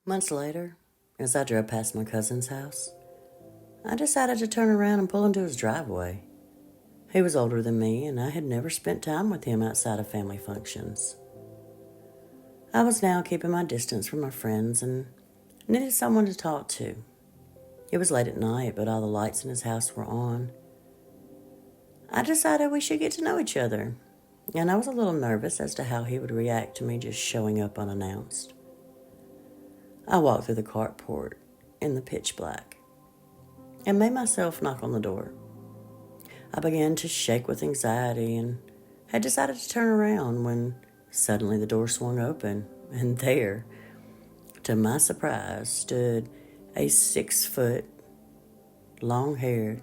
Months later, as I drove past my cousin's house, I decided to turn around and pull into his driveway. He was older than me, and I had never spent time with him outside of family functions. I was now keeping my distance from my friends and needed someone to talk to. It was late at night, but all the lights in his house were on. I decided we should get to know each other, and I was a little nervous as to how he would react to me just showing up unannounced. I walked through the carport in the pitch black and made myself knock on the door. I began to shake with anxiety and had decided to turn around when suddenly the door swung open, and there, to my surprise, stood a 6-foot, long-haired,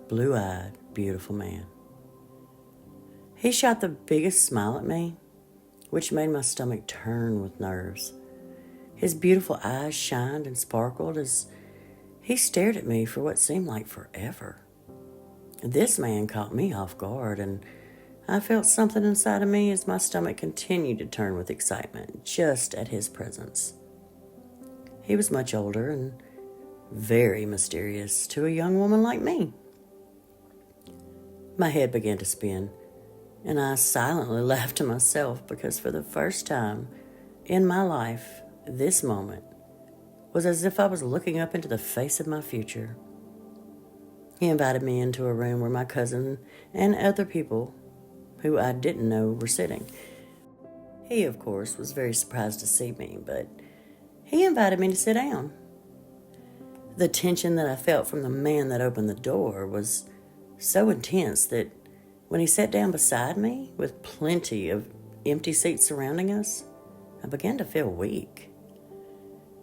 blue-eyed, beautiful man. He shot the biggest smile at me, which made my stomach turn with nerves. His beautiful eyes shined and sparkled as he stared at me for what seemed like forever. This man caught me off guard, and I felt something inside of me as my stomach continued to turn with excitement just at his presence. He was much older and very mysterious to a young woman like me. My head began to spin, and I silently laughed to myself because for the first time in my life, this moment was as if I was looking up into the face of my future. He invited me into a room where my cousin and other people who I didn't know were sitting. He, of course, was very surprised to see me, but he invited me to sit down. The tension that I felt from the man that opened the door was so intense that when he sat down beside me with plenty of empty seats surrounding us, I began to feel weak.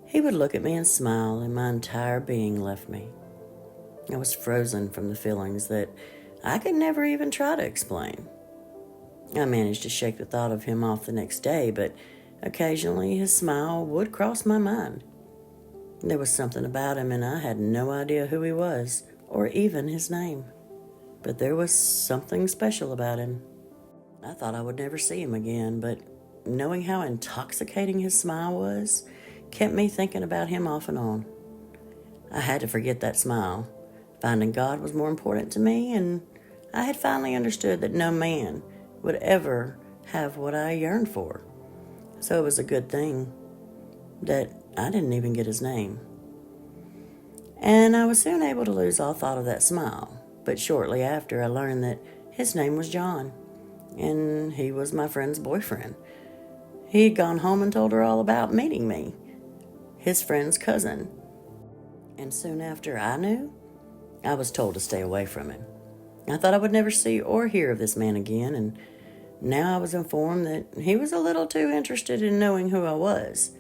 He would look at me and smile, and my entire being left me. I was frozen from the feelings that I could never even try to explain. I managed to shake the thought of him off the next day, but occasionally his smile would cross my mind. There was something about him, and I had no idea who he was or even his name. But there was something special about him. I thought I would never see him again, but knowing how intoxicating his smile was kept me thinking about him off and on. I had to forget that smile. Finding God was more important to me, and I had finally understood that no man would ever have what I yearned for. So it was a good thing that I didn't even get his name. And I was soon able to lose all thought of that smile. But shortly after, I learned that his name was John, and he was my friend's boyfriend. He had gone home and told her all about meeting me, his friend's cousin. And soon after I knew, I was told to stay away from him. I thought I would never see or hear of this man again, and now I was informed that he was a little too interested in knowing who I was.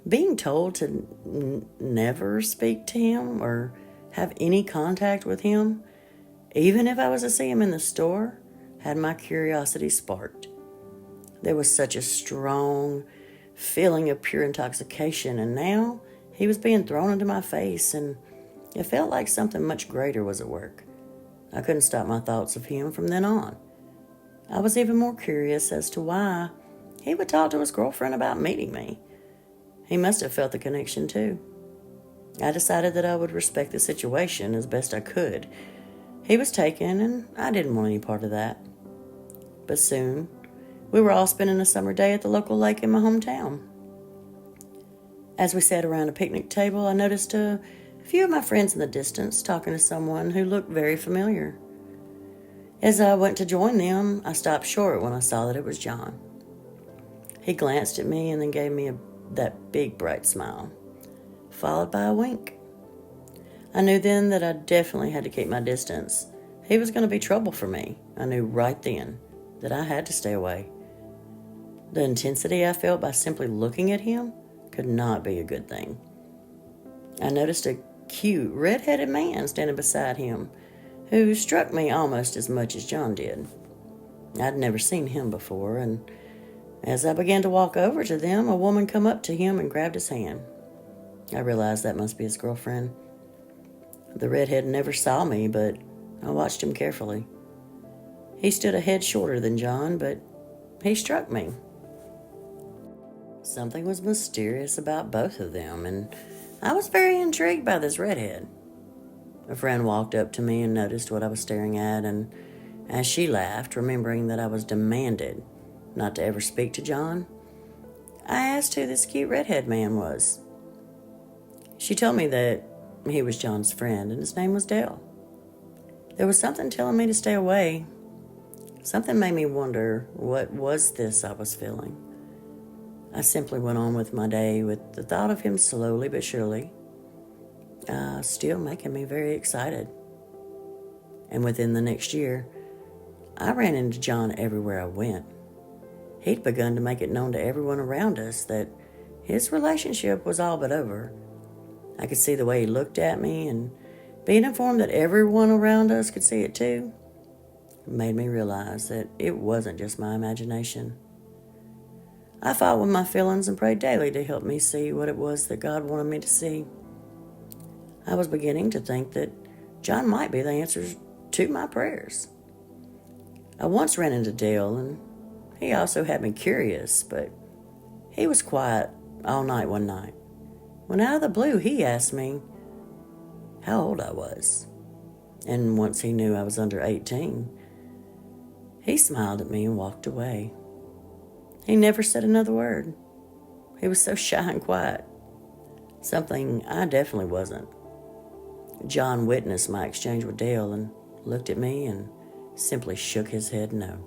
Being told to never speak to him or have any contact with him, even if I was to see him in the store, had my curiosity sparked. There was such a strong feeling of pure intoxication, and now he was being thrown into my face, and it felt like something much greater was at work. I couldn't stop my thoughts of him from then on. I was even more curious as to why he would talk to his girlfriend about meeting me. He must have felt the connection too. I decided that I would respect the situation as best I could. He was taken, and I didn't want any part of that. But soon, we were all spending a summer day at the local lake in my hometown. As we sat around a picnic table, I noticed a few of my friends in the distance talking to someone who looked very familiar. As I went to join them, I stopped short when I saw that it was John. He glanced at me and then gave me that big bright smile, followed by a wink. I knew then that I definitely had to keep my distance. He was going to be trouble for me. I knew right then that I had to stay away. The intensity I felt by simply looking at him could not be a good thing. I noticed a cute, red-headed man standing beside him who struck me almost as much as John did. I'd never seen him before, and as I began to walk over to them, a woman come up to him and grabbed his hand. I realized that must be his girlfriend. The redhead never saw me, but I watched him carefully. He stood a head shorter than John, but he struck me. Something was mysterious about both of them, and I was very intrigued by this redhead. A friend walked up to me and noticed what I was staring at, and as she laughed, remembering that I was demanded not to ever speak to John, I asked who this cute redhead man was. She told me that he was John's friend, and his name was Dale. There was something telling me to stay away. Something made me wonder, what was this I was feeling? I simply went on with my day with the thought of him slowly but surely, still making me very excited. And within the next year, I ran into John everywhere I went. He'd begun to make it known to everyone around us that his relationship was all but over. I could see the way he looked at me, and being informed that everyone around us could see it too made me realize that it wasn't just my imagination. I fought with my feelings and prayed daily to help me see what it was that God wanted me to see. I was beginning to think that John might be the answer to my prayers. I once ran into Dale, and he also had me curious, but he was quiet all night one night, when out of the blue he asked me how old I was. And once he knew I was under 18, he smiled at me and walked away. He never said another word. He was so shy and quiet, something I definitely wasn't. John witnessed my exchange with Dale and looked at me and simply shook his head no.